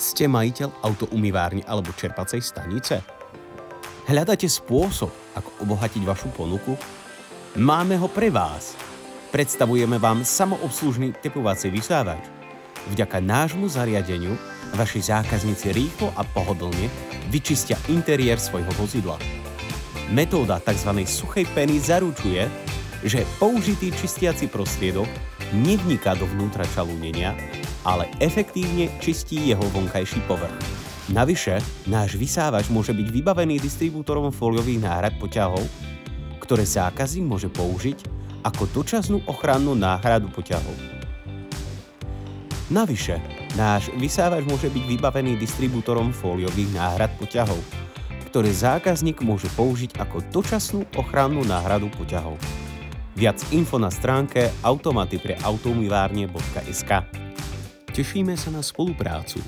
Ste majiteľ autoumývárne alebo čerpacej stanice? Hľadáte spôsob, ako obohatiť vašu ponuku? Máme ho pre vás. Predstavujeme vám samoobslužný tepovací vysávač. Vďaka nášmu zariadeniu vaši zákazníci rýchlo a pohodlne vyčistia interiér svojho vozidla. Metóda tzv. Suchej peny zaručuje, že použitý čistiaci prostriedok nevniká dovnútra čalúnenia, ale efektívne čistí jeho vonkajší povrch. Navyše, náš vysávač môže byť vybavený distribútorom fóliových náhrad poťahov, ktoré zákazník môže použiť ako dočasnú ochrannú náhradu poťahov. Navyše, náš vysávač môže byť vybavený distribútorom fóliových náhrad poťahov, ktoré zákazník môže použiť ako dočasnú ochrannú náhradu poťahov. Viac info na stránke automatypreautoumývárne.sk. Tešíme sa na spoluprácu.